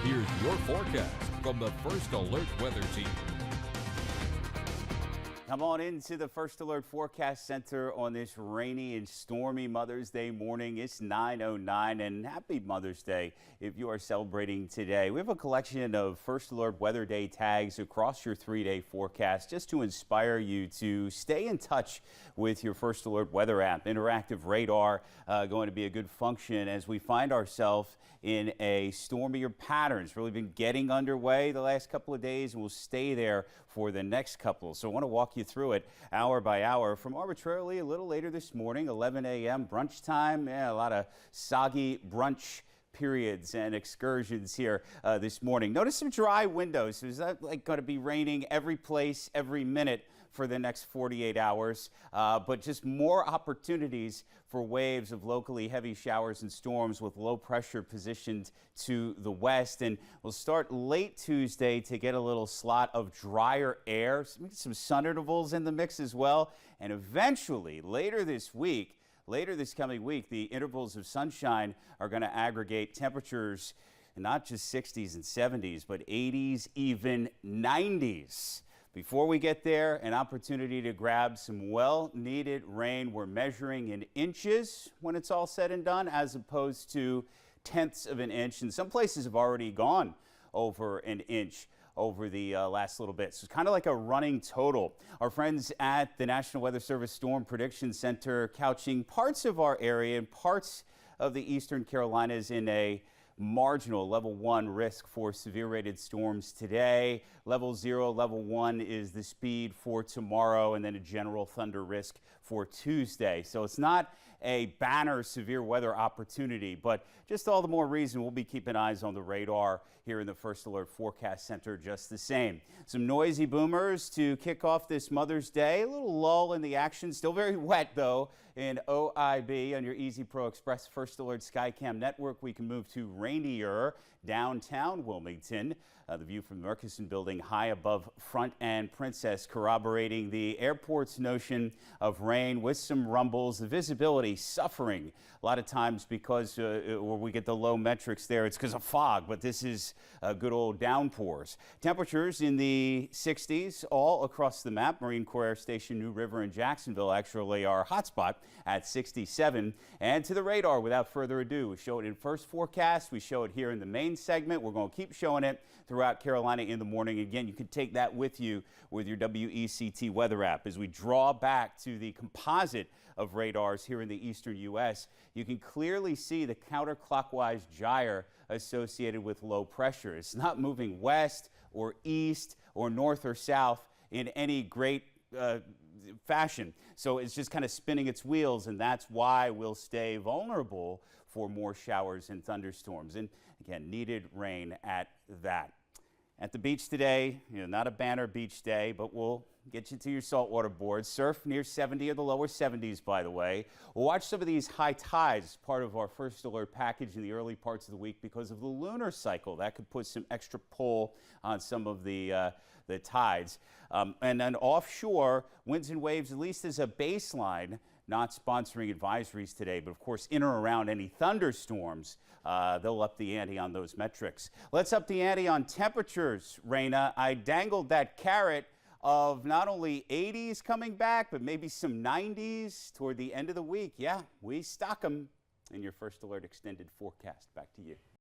Here's your forecast from the First Alert Weather Team. Come on into the First Alert Forecast Center on this rainy and stormy Mother's Day morning. It's 9:09 and happy Mother's Day if you are celebrating today. We have a collection of First Alert Weather Day tags across your 3-day forecast just to inspire you to stay in touch with your First Alert weather app. Interactive radar going to be a good function as we find ourselves in a stormier pattern. It's really been getting underway the last couple of days and will stay there for the next couple. So I want to walk you through it hour by hour from arbitrarily a little later this morning, 11 a.m. brunch time. Yeah, a lot of soggy brunch periods and excursions here this morning. Notice some dry windows. Is that like going to be raining every place, every minute for the next 48 hours, but just more opportunities for waves of locally heavy showers and storms with low pressure positioned to the west. And we'll start late Tuesday to get a little slot of drier air, some sun intervals in the mix as well. And eventually later this coming week, the intervals of sunshine are going to aggregate temperatures not just 60s and 70s, but 80s, even 90s. Before we get there, an opportunity to grab some well-needed rain. We're measuring in inches when it's all said and done, as opposed to tenths of an inch. And some places have already gone over an inch over the last little bit. So it's kind of like a running total. Our friends at the National Weather Service Storm Prediction Center couching parts of our area and parts of the Eastern Carolinas in a marginal level 1 risk for severe rated storms today. Level 0, level 1 is the speed for tomorrow, and then a general thunder risk for Tuesday. So it's not a banner severe weather opportunity, but just all the more reason we'll be keeping eyes on the radar here in the First Alert Forecast Center just the same. Some noisy boomers to kick off this Mother's Day. A little lull in the action. Still very wet, though, in OIB on your Easy Pro Express First Alert Skycam network. We can move to rainier downtown Wilmington. The view from the Murchison building high above Front and Princess, corroborating the airport's notion of rain with some rumbles. The visibility suffering a lot of times because where we get the low metrics there, it's because of fog, but this is good old downpours. Temperatures in the 60s all across the map. Marine Corps Air Station New River in Jacksonville actually our hotspot at 67. And to the radar, without further ado, we show it in first forecast. We show it here in the main segment. We're going to keep showing it throughout Carolina in the morning. Again, you can take that with you with your WECT weather app. As we draw back to the composite of radars here in the eastern U.S., you can clearly see the counterclockwise gyre associated with low pressure. It's not moving west or east or north or south in any great fashion. So it's just kind of spinning its wheels, and that's why we'll stay vulnerable for more showers and thunderstorms. And again, needed rain at that. At the beach today, not a banner beach day, but we'll get you to your saltwater boards. Surf near 70 or the lower 70s, by the way. We'll watch some of these high tides, part of our First Alert package in the early parts of the week because of the lunar cycle. That could put some extra pull on some of the tides. And then offshore, winds and waves, at least as a baseline, not sponsoring advisories today, but of course in or around any thunderstorms, they'll up the ante on those metrics. Let's up the ante on temperatures, Raina. I dangled that carrot of not only 80s coming back, but maybe some 90s toward the end of the week. Yeah, we stock them in your First Alert extended forecast. Back to you.